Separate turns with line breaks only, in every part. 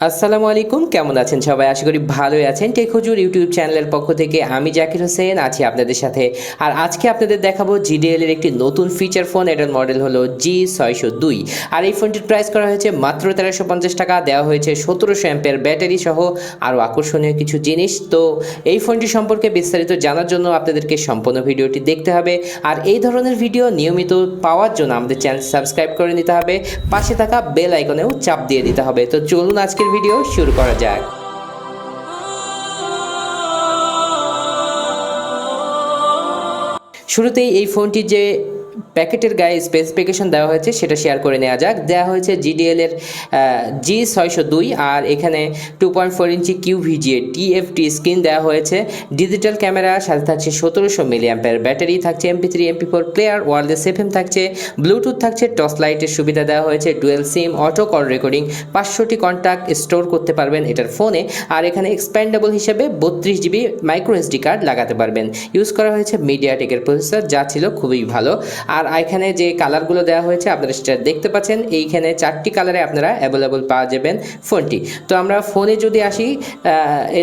আসসালামু আলাইকুম, কেমন আছেন সবাই? আশা করি ভালোই আছেন। টেক হুজুর ইউটিউব চ্যানেলের পক্ষ থেকে আমি জাকির হোসেন আছি আপনাদের সাথে। আর আজকে আপনাদের দেখাবো GDL এর একটি নতুন ফিচার ফোন। এটার মডেল হলো G602। আর এই ফোনটির প্রাইস করা হয়েছে মাত্র 1350 টাকা। দেওয়া হয়েছে 1700 অ্যাম্পের ব্যাটারি সহ আরও আকর্ষণীয় কিছু জিনিস। তো এই ফোনটি সম্পর্কে বিস্তারিত জানার জন্য আপনাদেরকে সম্পূর্ণ ভিডিওটি দেখতে হবে। আর এই ধরনের ভিডিও নিয়মিত পাওয়ার জন্য আমাদের চ্যানেল সাবস্ক্রাইব করে নিতে হবে, পাশে থাকা বেল আইকনেও চাপ দিয়ে দিতে হবে। তো চলুন আজকের ভিডিও শুরু করা যাক। শুরুতেই এই ফোনটির যে প্যাকেটের গায়ে স্পেসিফিকেশন দেওয়া হয়েছে সেটা শেয়ার করে নেওয়া যাক। দেওয়া হয়েছে GDL এর G602, আর এখানে 2.4 ইঞ্চি QVGA TFT স্ক্রিন দেওয়া হয়েছে। ডিজিটাল ক্যামেরা, সাথে থাকছে 1700 মিলিঅ্যাম্পের ব্যাটারি, থাকছে MP3 MP4 player, wireless FM থাকছে, ব্লুটুথ থাকছে, টর্চ লাইটের সুবিধা দেওয়া হয়েছে, dual sim, auto call recording, 500টি কন্ট্যাক্ট স্টোর করতে পারবেন এটার ফোনে। আর এখানে এক্সপ্যান্ডেবল হিসেবে 32 GB মাইক্রো SD কার্ড লাগাতে পারবেন। ইউজ করা হয়েছে মিডিয়াটেকের প্রসেসর, যা ছিল খুবই ভালো। আর এখানে যে কালারগুলো দেওয়া হয়েছে আপনারা সেটা দেখতে পাচ্ছেন। এইখানে 4টি কালারে আপনারা অ্যাভেলেবল পাওয়া যাবেন ফোনটি। তো আমরা ফোনে যদি আসি,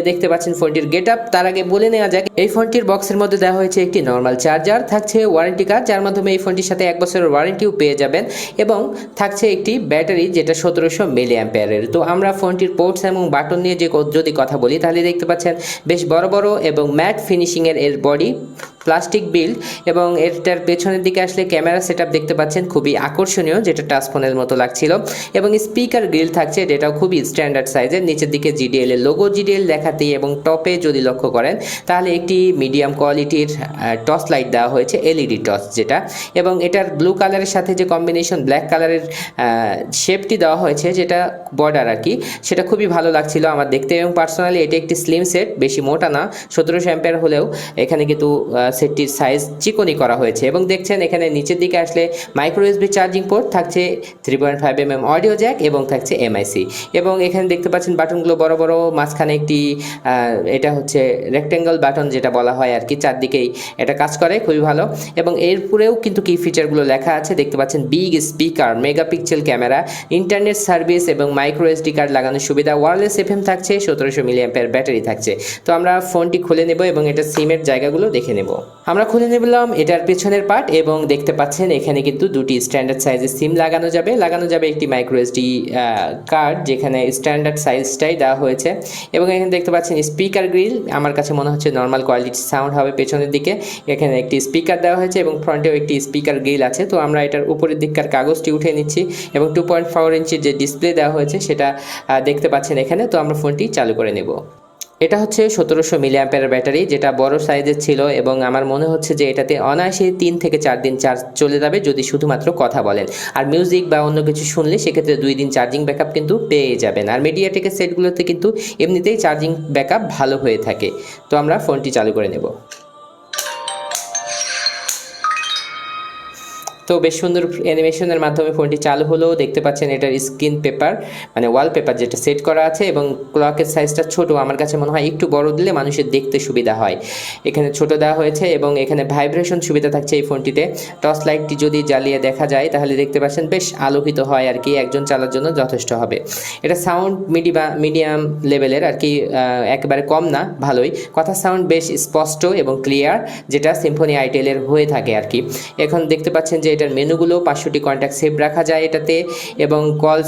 দেখতে পাচ্ছেন ফোনটির গেট আপ। তার আগে বলে নেওয়া যাক, এই ফোনটির বক্সের মধ্যে দেওয়া হয়েছে একটি নর্মাল চার্জার, থাকছে ওয়ারেন্টি কার্ড যার মাধ্যমে এই ফোনটির সাথে 1 বছরের ওয়ারেন্টিও পেয়ে যাবেন, এবং থাকছে একটি ব্যাটারি যেটা 1700 মিলিঅ্যাম্পিয়ারের। তো আমরা ফোনটির পোর্টস এবং বাটন নিয়ে যদি কথা বলি, তাহলে দেখতে পাচ্ছেন বেশ বড় বড় এবং ম্যাট ফিনিশিংয়ের এর বডি, প্লাস্টিক বিল্ড, এবং এটার পেছনের দিকে আসলে ক্যামেরা সেটআপ দেখতে পাচ্ছেন খুবই আকর্ষণীয়, যেটা টাচ ফোনের মতো লাগছিল। এবং স্পিকার গ্রিল থাকছে, যেটাও খুবই স্ট্যান্ডার্ড সাইজের। নিচের দিকে GDL এর লোগো GDL লেখাতেই, এবং টপে যদি লক্ষ্য করেন তাহলে একটি মিডিয়াম কোয়ালিটির টর্চ লাইট দেওয়া হয়েছে, LED টর্চ যেটা। এবং এটার ব্লু কালারের সাথে যে কম্বিনেশন ব্ল্যাক কালারের শেপটি দেওয়া হয়েছে, যেটা বর্ডার আর কি, সেটা খুবই ভালো লাগছিল আমার দেখতে। এবং পার্সোনালি এটি একটি স্লিম সেট, বেশি মোটা না, 1700 অ্যাম্পিয়ার হলেও এখানে কিন্তু সেটটির সাইজ চিকনি করা হয়েছে। এবং দেখছেন এখানে নিচের দিকে আসলে মাইক্রো USB চার্জিং পোর্ট থাকছে, 3.5 mm অডিও জ্যাক, এবং থাকছে MIC। এবং এখানে দেখতে পাচ্ছেন বাটনগুলো বড় বড়, মাঝখানে একটি এটা হচ্ছে রেক্টেঙ্গল বাটন যেটা বলা হয় আর কি, চারদিকেই এটা কাজ করে খুবই ভালো। এবং এরপরেও কিন্তু কি ফিচারগুলো লেখা আছে দেখতে পাচ্ছেন, big speaker, megapixel camera, internet service, এবং মাইক্রো SD কার্ড লাগানোর সুবিধা, ওয়্যারলেস FM থাকছে, 1700 মিলিঅ্যাম্পিয়ার ব্যাটারি থাকছে। তো আমরা ফোনটি খুলে নেব এবং এটা সিমের জায়গাগুলো দেখে নেব। আমরা খুলে নিলাম এটার পেছনের পার্ট, এবং দেখতে পাচ্ছেন এখানে কিন্তু দুটি স্ট্যান্ডার্ড সাইজের সিম লাগানো যাবে একটি মাইক্রো SD কার্ড, যেখানে স্ট্যান্ডার্ড সাইজটাই দেওয়া হয়েছে। এবং এখানে দেখতে পাচ্ছেন স্পিকার গ্রিল, আমার কাছে মনে হচ্ছে নর্মাল কোয়ালিটি সাউন্ড হবে পেছনের দিকে। এখানে একটি স্পিকার দেওয়া হয়েছে এবং ফ্রন্টেও একটি স্পিকার গ্রিল আছে। তো আমরা এটার উপরের দিককার কাগজটি উঠে নিচ্ছি, এবং 2.4 ইঞ্চির যে ডিসপ্লে দেওয়া হয়েছে সেটা দেখতে পাচ্ছেন এখানে। তো আমরা ফোনটি চালু করে নেব। এটা হচ্ছে 1700 মিলিঅ্যাম্পিয়ার ব্যাটারি, যেটা বড় সাইজের ছিল, এবং আমার মনে হচ্ছে যে এটাতে অনায়াসে 3 থেকে 4 দিন চার্জ চলে যাবে যদি শুধুমাত্র কথা বলেন। আর মিউজিক বা অন্য কিছু শুনলে সেক্ষেত্রে 2 দিন চার্জিং ব্যাকআপ কিন্তু পেয়ে যাবেন। আর মিডিয়াটেকের সেটগুলোতে কিন্তু এমনিতেই চার্জিং ব্যাকআপ ভালো হয়ে থাকে। তো আমরা ফোনটি চালু করে নেব। তো বেশ সুন্দর অ্যানিমেশনের মাধ্যমে ফোনটি চালু হলো। দেখতে পাচ্ছেন এটার স্ক্রিন পেপার, মানে ওয়ালপেপার যেটা সেট করা আছে, এবং ক্লকের সাইজটা ছোট, আমার কাছে মনে হয় একটু বড় দিলে মানুষের দেখতে সুবিধা হয়, এখানে ছোট দেওয়া হয়েছে। এবং এখানে ভাইব্রেশন সুবিধা থাকছে এই ফোনটিতে। টর্চ লাইটটি যদি জ্বালিয়ে দেখা যায় তাহলে দেখতে পাচ্ছেন বেশ আলোকিত হয় আর কি, একজন চালার জন্য যথেষ্ট হবে। এটা সাউন্ড মিডিয়াম লেভেলের আর কি, একেবারে কম না, ভালোই। কথা সাউন্ড বেশ স্পষ্ট এবং ক্লিয়ার, যেটা সিম্ফনি আইটেলের হয়ে থাকে আর কি। এখন দেখতে পাচ্ছেন যে এটার মেনুগুলো 500টি কন্ট্যাক্ট সেভ রাখা যায় এটাতে। এবং কল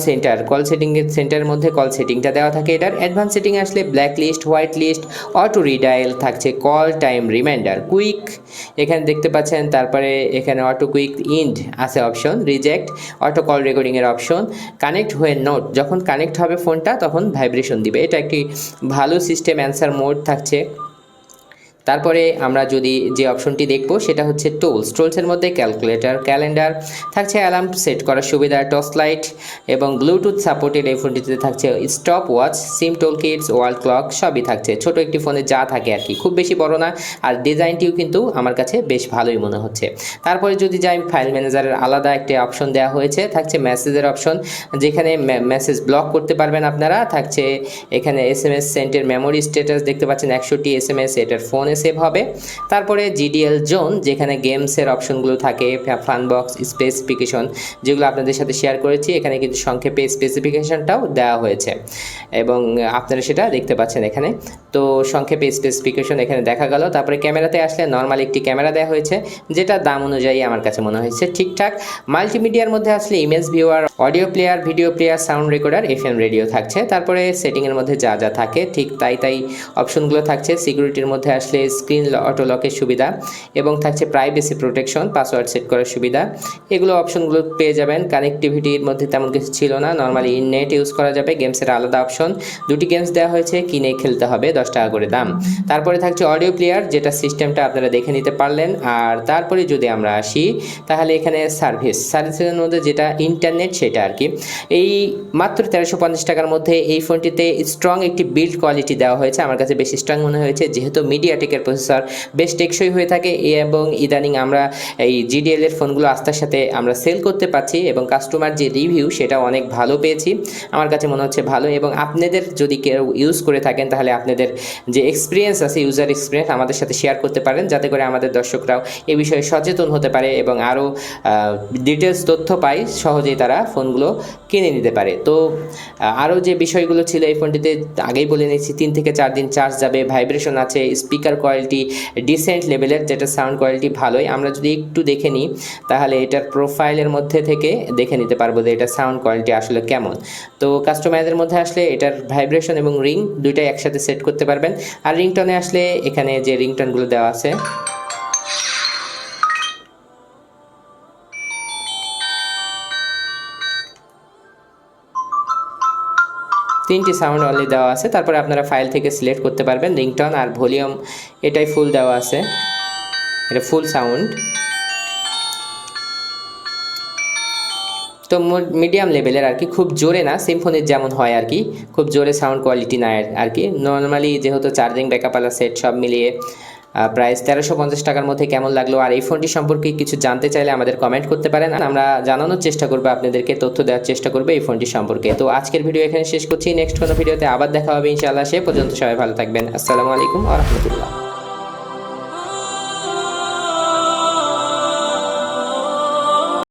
সেটিংয়ের সেন্টারের মধ্যে কল সেটিংটা দেওয়া থাকে। এটার অ্যাডভান্স সেটিং আসলে black list, white list, auto redial থাকছে, কল টাইম রিমাইন্ডার, কুইক এখানে দেখতে পাচ্ছেন। তারপরে এখানে অটো কুইক ইন্ড আছে অপশন, রিজেক্ট, অটো কল রেকর্ডিংয়ের অপশন, কানেক্ট হয়ে নোট, যখন কানেক্ট হবে ফোনটা তখন ভাইব্রেশন দিবে। এটা একটি ভালো সিস্টেম। অ্যান্সার মোড থাকছে। তারপরে আমরা যদি যে অপশনটি দেখব সেটা হচ্ছে টুলসের মধ্যে ক্যালকুলেটর, ক্যালেন্ডার থাকছে, অ্যালার্ম সেট করার সুবিধা, টর্চ লাইট, এবং ব্লুটুথ সাপোর্টেড এই ফোনটিতে থাকছে স্টপ ওয়াচ, সিম টোল কিটস, ওয়াল ক্লক সবই থাকছে। ছোট একটি ফোনে যা থাকে আর কি, খুব বেশি বড় না। আর ডিজাইনটিও কিন্তু আমার কাছে বেশ ভালোই মনে হচ্ছে। তারপরে যদি যাই, ফাইল ম্যানেজারের আলাদা একটা অপশন দেওয়া হয়েছে, থাকছে মেসেজের অপশন, যেখানে মেসেজ ব্লক করতে পারবেন আপনারা। থাকছে এখানে SMS সেন্টের মেমোরি স্ট্যাটাস দেখতে পাচ্ছেন 100টি SMS, এটার ফোন এখানে সেভ হবে। তারপরে GDL জোন, যেখানে গেমসের অপশনগুলো থাকে, ফান বক্স, স্পেসিফিকেশন, যেগুলো আপনাদের সাথে শেয়ার করেছি, এখানে কিন্তু সংক্ষেপে স্পেসিফিকেশনটাও দেওয়া হয়েছে এবং আপনারা সেটা দেখতে পাচ্ছেন এখানে। তো সংক্ষেপে স্পেসিফিকেশন এখানে দেখা গেল। তারপরে ক্যামেরাতে আসলে নর্মাল একটি ক্যামেরা দেওয়া হয়েছে, যেটা দাম অনুযায়ী আমার কাছে মনে হয়েছে ঠিকঠাক। মাল্টিমিডিয়ার মধ্যে আসলে image viewer, audio player, video player, sound recorder, FM radio থাকছে। তারপরে সেটিংয়ের মধ্যে যা যা থাকে ঠিক তাই অপশনগুলো থাকছে। সিকিউরিটির মধ্যে আসলে স্ক্রিন অটো লকের সুবিধা এবং থাকছে প্রাইভেসি প্রোটেকশন, পাসওয়ার্ড সেট করার সুবিধা, এগুলো অপশনগুলো পেয়ে যাবেন। কানেক্টিভিটির মধ্যে তেমন কিছু ছিল না, নর্মালি নেট ইউজ করা যাবে। গেমসের আলাদা অপশন, দুটি গেমস দেওয়া হয়েছে, কিনে খেলতে হবে, 10 টাকা করে দাম। তারপরে থাকছে অডিও প্লেয়ার, যেটা সিস্টেমটা আপনারা দেখে নিতে পারলেন। আর তারপরে যদি আমরা আসি তাহলে এখানে সার্ভিসের মধ্যে যেটা ইন্টারনেট সেটা আর কি। এই মাত্র 1350 টাকার মধ্যে এই ফোনটিতে স্ট্রং একটি বিল্ড কোয়ালিটি দেওয়া হয়েছে। আমার কাছে বেশ স্ট্রং মনে হয়েছে, যেহেতু মিডিয়াটেকের প্রসেসর বেশ টেকসই হয়ে থাকে এবং ইদানিং আমরা এই GDL এর ফোনগুলো আস্থার সাথে আমরা সেল করতে পারছি এবং কাস্টমার যে রিভিউ সেটা অনেক ভালো পেয়েছি। আমার কাছে মনে হচ্ছে ভালো, এবং আপনাদের যদি কেউ ইউজ করে থাকেন তাহলে আপনাদের যে এক্সপিরিয়েন্স আছে, ইউজার এক্সপিরিয়েন্স, আমাদের সাথে শেয়ার করতে পারেন, যাতে করে আমাদের দর্শকরাও এ বিষয়ে সচেতন হতে পারে এবং আরও ডিটেলস তথ্য পায়, সহজেই তারা ফোনগুলো কিনে নিতে পারে। তো আরও যে বিষয়গুলো ছিল এই ফোনটিতে আগেই বলে নিচ্ছি, 3 থেকে 4 দিন চার্জ যাবে, ভাইব্রেশন আছে, স্পিকার কোয়ালিটি ডিসেন্ট লেভেলের, যেটা সাউন্ড কোয়ালিটি ভালোই। আমরা যদি একটু দেখে নিই তাহলে এটার প্রোফাইলের মধ্যে থেকে দেখে নিতে পারবো যে এটা সাউন্ড কোয়ালিটি আসলে কেমন। তো কাস্টমাইজের মধ্যে আসলে এটার ভাইব্রেশন এবং রিং দুইটাই একসাথে সেট করতে পারবেন। আর রিংটনে আসলে এখানে যে রিংটনগুলো দেওয়া আছে, তিনটি সাউন্ড অনলি দেওয়া আছে। তারপরে আপনারা ফাইল থেকে সিলেক্ট করতে পারবেন রিংটন। আর ভলিউম এটাই ফুল দেওয়া আছে, এটা ফুল সাউন্ড। তো মিডিয়াম লেভেলের আর কি, খুব জোরে না, সিম্ফনির যেমন হয় আর কি, খুব জোরে সাউন্ড কোয়ালিটি না আর কি। নর্মালি যেহেতু চার্জিং ব্যাকআপওয়ালা সেট, সব মিলিয়ে প্রাইস 1350 টাকার মধ্যে কেমন লাগলো। আর এই ফোনটি সম্পর্কে কিছু জানতে চাইলে আমাদের কমেন্ট করতে পারেন, আমরা জানানোর চেষ্টা করবো, আপনাদেরকে তথ্য দেওয়ার চেষ্টা করবো এই ফোনটি সম্পর্কে। তো আজকের ভিডিও এখানে শেষ করছি, নেক্সট কোনো ভিডিওতে আবার দেখা হবে ইনশাআল্লাহ। সে পর্যন্ত সবাই ভালো থাকবেন। আসসালামু আলাইকুম ওয়া রাহমাতুল্লাহ।